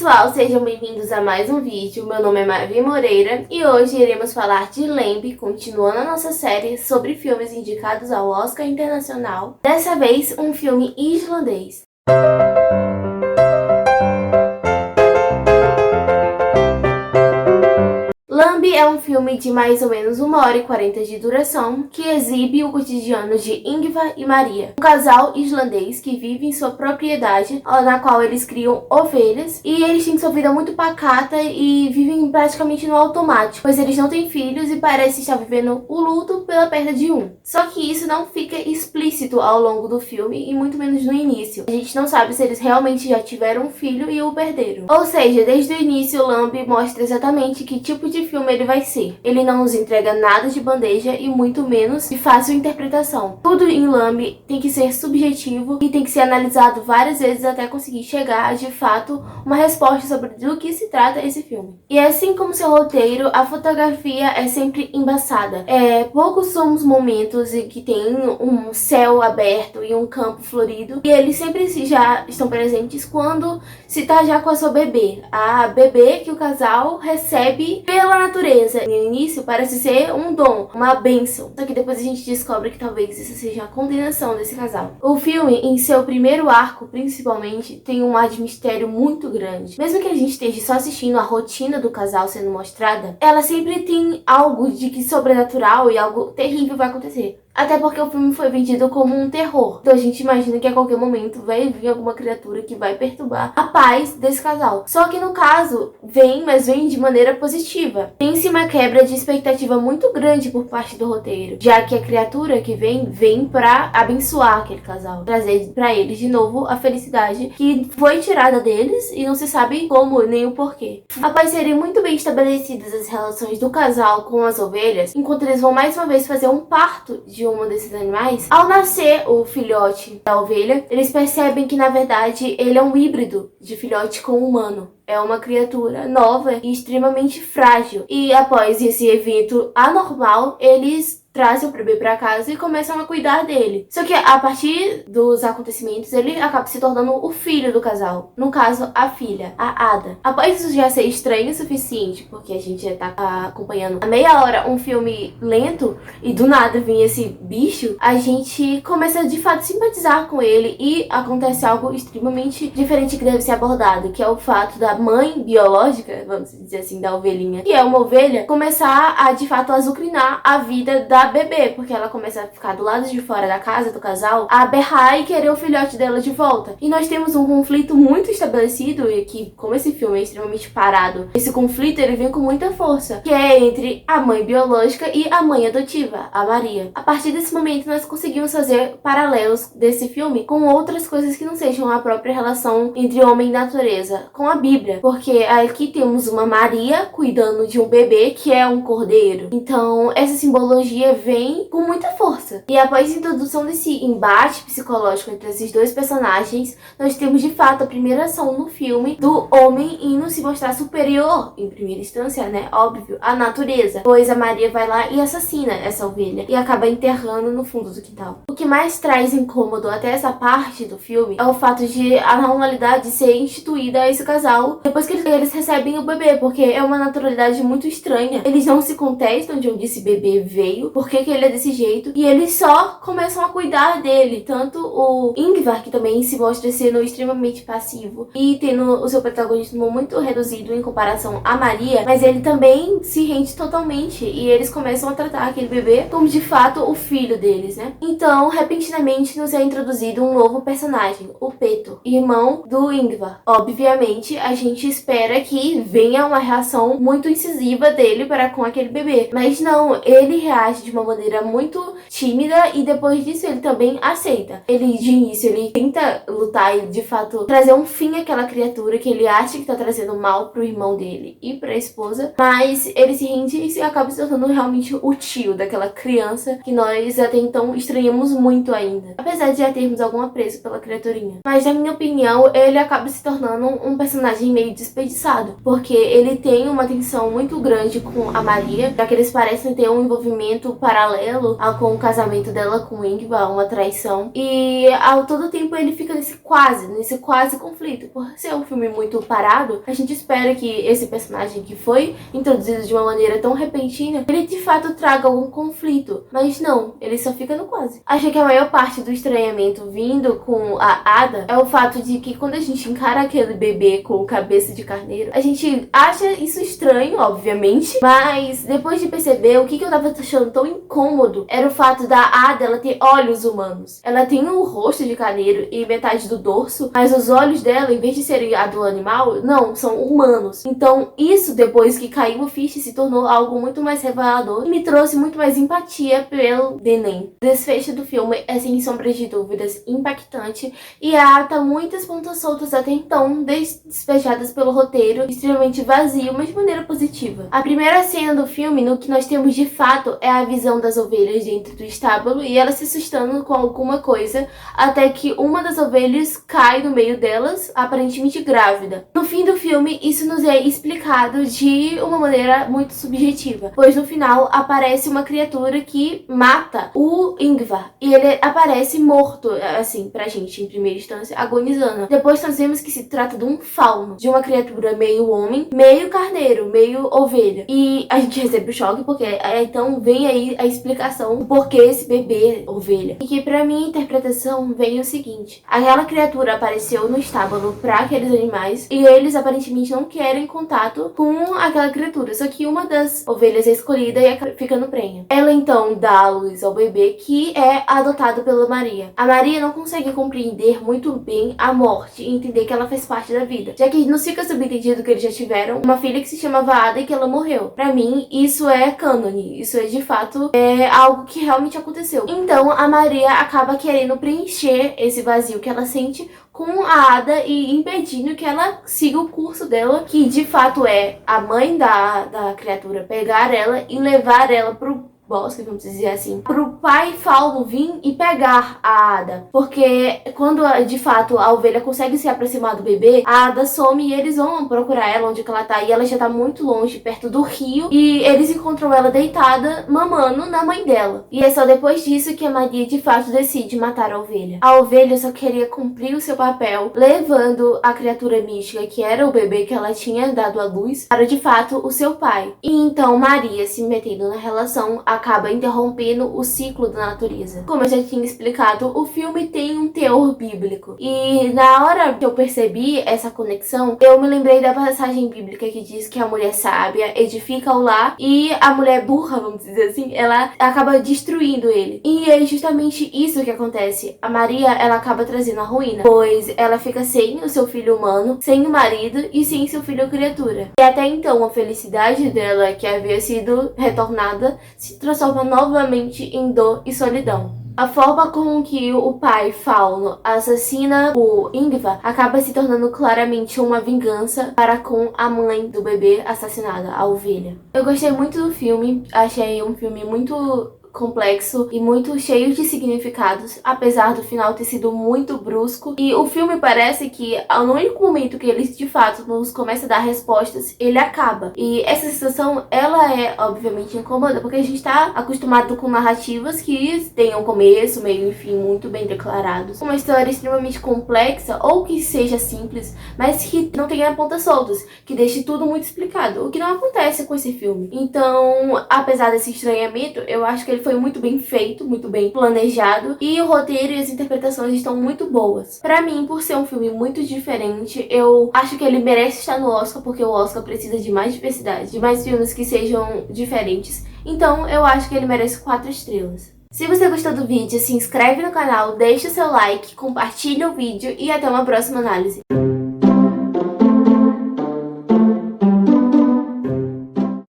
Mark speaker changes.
Speaker 1: pessoal, sejam bem-vindos a mais um vídeo. Meu nome é Mavi Moreira e hoje iremos falar de Lamb, continuando a nossa série sobre filmes indicados ao Oscar Internacional. Dessa vez, um filme islandês. Lamb é um filme de mais ou menos 1h40 de duração que exibe o cotidiano de Ingvar e Maria, um casal islandês que vive em sua propriedade, na qual eles criam ovelhas, e eles têm sua vida muito pacata e vivem praticamente no automático, pois eles não têm filhos e parecem estar vivendo o luto pela perda de um. Só que isso não fica explícito ao longo do filme e muito menos no início. A gente não sabe se eles realmente já tiveram um filho e o perderam. Ou seja, desde o início, Lamb mostra exatamente que tipo de filme ele vai ser. Ele não nos entrega nada de bandeja e muito menos de fácil interpretação. Tudo em Lamb tem que ser subjetivo e tem que ser analisado várias vezes até conseguir chegar, de fato, uma resposta sobre do que se trata esse filme. E assim como seu roteiro, a fotografia é sempre embaçada. Poucos são os momentos em que tem um céu aberto e um campo florido, e eles sempre já estão presentes quando se tá já com a sua bebê. A bebê que o casal recebe pela natureza. No início parece ser um dom, uma bênção. Só que depois a gente descobre que talvez isso seja a condenação desse casal. O filme, em seu primeiro arco, principalmente, tem um ar de mistério muito grande. Mesmo que a gente esteja só assistindo a rotina do casal sendo mostrada, ela sempre tem algo de que sobrenatural e algo terrível vai acontecer. Até porque o filme foi vendido como um terror. Então a gente imagina que a qualquer momento vai vir alguma criatura que vai perturbar a paz desse casal. Só que no caso, mas vem de maneira positiva. Tem-se uma quebra de expectativa muito grande por parte do roteiro, já que a criatura que vem pra abençoar aquele casal, trazer pra eles de novo a felicidade que foi tirada deles e não se sabe como nem o porquê. Após serem muito bem estabelecidas as relações do casal com as ovelhas, enquanto eles vão mais uma vez fazer um parto de um desses animais, ao nascer o filhote da ovelha, eles percebem que na verdade ele é um híbrido de filhote com humano. É uma criatura nova e extremamente frágil. E após esse evento anormal, eles trazem o bebê para casa e começam a cuidar dele. Só que a partir dos acontecimentos, ele acaba se tornando o filho do casal. No caso, a filha, a Ada. Após isso já ser estranho o suficiente, porque a gente já tá acompanhando há meia hora um filme lento e do nada vem esse bicho, a gente começa de fato a simpatizar com ele e acontece algo extremamente diferente que deve ser abordado, que é o fato da mãe biológica, vamos dizer assim, da ovelhinha, que é uma ovelha, começar a de fato azucrinar a vida da bebê, porque ela começa a ficar do lado de fora da casa do casal, a berrar e querer o filhote dela de volta. E nós temos um conflito muito estabelecido e que, como esse filme é extremamente parado, esse conflito ele vem com muita força, que é entre a mãe biológica e a mãe adotiva, a Maria. A partir desse momento nós conseguimos fazer paralelos desse filme com outras coisas que não sejam a própria relação entre homem e natureza, com a Bíblia, porque aqui temos uma Maria cuidando de um bebê que é um cordeiro. Então essa simbologia vem com muita força. E após a introdução desse embate psicológico entre esses dois personagens, nós temos de fato a primeira ação no filme do homem indo se mostrar superior, em primeira instância, né, óbvio, à natureza, pois a Maria vai lá e assassina essa ovelha e acaba enterrando no fundo do quintal. O que mais traz incômodo até essa parte do filme é o fato de a normalidade ser instituída a esse casal depois que eles recebem o bebê, porque é uma naturalidade muito estranha. Eles não se contestam de onde esse bebê veio, por que ele é desse jeito, e eles só começam a cuidar dele. Tanto o Ingvar, que também se mostra sendo extremamente passivo e tendo o seu protagonismo muito reduzido em comparação a Maria, mas ele também se rende totalmente e eles começam a tratar aquele bebê como de fato o filho deles, né? Então, repentinamente nos é introduzido um novo personagem, o Peto, irmão do Ingvar. Obviamente, a gente espera que venha uma reação muito incisiva dele para com aquele bebê, mas não, ele reage de uma maneira muito tímida e depois disso ele também aceita. Ele de início ele tenta lutar e de fato trazer um fim àquela criatura que ele acha que tá trazendo mal pro irmão dele e pra esposa, mas ele se rende e acaba se tornando realmente o tio daquela criança que nós até então estranhamos muito ainda, apesar de já termos algum apreço pela criaturinha. Mas na minha opinião ele acaba se tornando um personagem meio desperdiçado, porque ele tem uma tensão muito grande com a Maria, já que eles parecem ter um envolvimento paralelo com o casamento dela com o Ingvar, uma traição. E ao todo tempo ele fica nesse quase conflito. Por ser um filme muito parado, a gente espera que esse personagem que foi introduzido de uma maneira tão repentina, ele de fato traga algum conflito. Mas não, ele só fica no quase. Acho que a maior parte do estranhamento vindo com a Ada é o fato de que quando a gente encara aquele bebê com cabeça de carneiro, a gente acha isso estranho, obviamente, mas depois de perceber o que eu tava achando tão incômodo era o fato da Ada ela ter olhos humanos. Ela tem um rosto de carneiro e metade do dorso, mas os olhos dela, em vez de serem a do animal, não, são humanos. Então isso, depois que caiu o ficha, se tornou algo muito mais revelador e me trouxe muito mais empatia pelo neném. O desfecho do filme é, sem sombra de dúvidas, impactante e ata muitas pontas soltas até então, despejadas pelo roteiro, extremamente vazio, mas de maneira positiva. A primeira cena do filme, no que nós temos de fato, é a visão das ovelhas dentro do estábulo e elas se assustando com alguma coisa, até que uma das ovelhas cai no meio delas, aparentemente grávida. No fim do filme, isso nos é explicado de uma maneira muito subjetiva, pois no final aparece uma criatura que mata o Ingvar e ele aparece morto, assim, pra gente, em primeira instância, agonizando. Depois nós vemos que se trata de um fauno, de uma criatura meio homem, meio carneiro, meio ovelha. E a gente recebe o choque porque então vem aí a explicação do porquê esse bebê ovelha. E que pra minha interpretação vem o seguinte: aquela criatura apareceu no estábulo pra aqueles animais e eles aparentemente não querem contato com aquela criatura, só que uma das ovelhas é escolhida e fica no prenho. Ela então dá a luz ao bebê, que é adotado pela Maria. A Maria não consegue compreender muito bem a morte e entender que ela faz parte da vida, já que não fica subentendido que eles já tiveram uma filha que se chamava Ada e que ela morreu. Pra mim, isso é cânone, isso é de fato algo que realmente aconteceu. Então a Maria acaba querendo preencher esse vazio que ela sente com a Ada e impedindo que ela siga o curso dela, que de fato é a mãe da criatura pegar ela e levar ela pro bosque, vamos dizer assim, pro pai fauno vir e pegar a Ada, porque quando de fato a ovelha consegue se aproximar do bebê, a Ada some e eles vão procurar ela onde que ela tá, e ela já tá muito longe, perto do rio, e eles encontram ela deitada, mamando na mãe dela. E é só depois disso que a Maria de fato decide matar a ovelha. A ovelha só queria cumprir o seu papel, levando a criatura mística, que era o bebê que ela tinha dado à luz, para de fato o seu pai. E então Maria, se metendo na relação, acaba interrompendo o ciclo da natureza. Como eu já tinha explicado, o filme tem um teor bíblico. E na hora que eu percebi essa conexão, eu me lembrei da passagem bíblica que diz que a mulher sábia edifica o lar e a mulher burra, vamos dizer assim, ela acaba destruindo ele. E é justamente isso que acontece. A Maria, ela acaba trazendo a ruína, pois ela fica sem o seu filho humano, sem o marido e sem seu filho criatura. E até então a felicidade dela, que havia sido retornada, se transforma novamente em dor e solidão. A forma com que o pai fauno assassina o Ingvar acaba se tornando claramente uma vingança para com a mãe do bebê assassinada, a ovelha. Eu gostei muito do filme, achei um filme muito complexo e muito cheio de significados, apesar do final ter sido muito brusco. E o filme parece que no único momento que ele de fato nos começa a dar respostas, ele acaba. E essa sensação, ela é obviamente incômoda, porque a gente tá acostumado com narrativas que tenham começo, meio e fim muito bem declarados. Uma história extremamente complexa, ou que seja simples, mas que não tenha pontas soltas, que deixe tudo muito explicado, o que não acontece com esse filme. Então, apesar desse estranhamento, eu acho que ele foi muito bem feito, muito bem planejado, e o roteiro e as interpretações estão muito boas. Pra mim, por ser um filme muito diferente, eu acho que ele merece estar no Oscar, porque o Oscar precisa de mais diversidade, de mais filmes que sejam diferentes. Então, eu acho que ele merece 4 estrelas. Se você gostou do vídeo, se inscreve no canal, deixa o seu like, compartilha o vídeo e até uma próxima análise.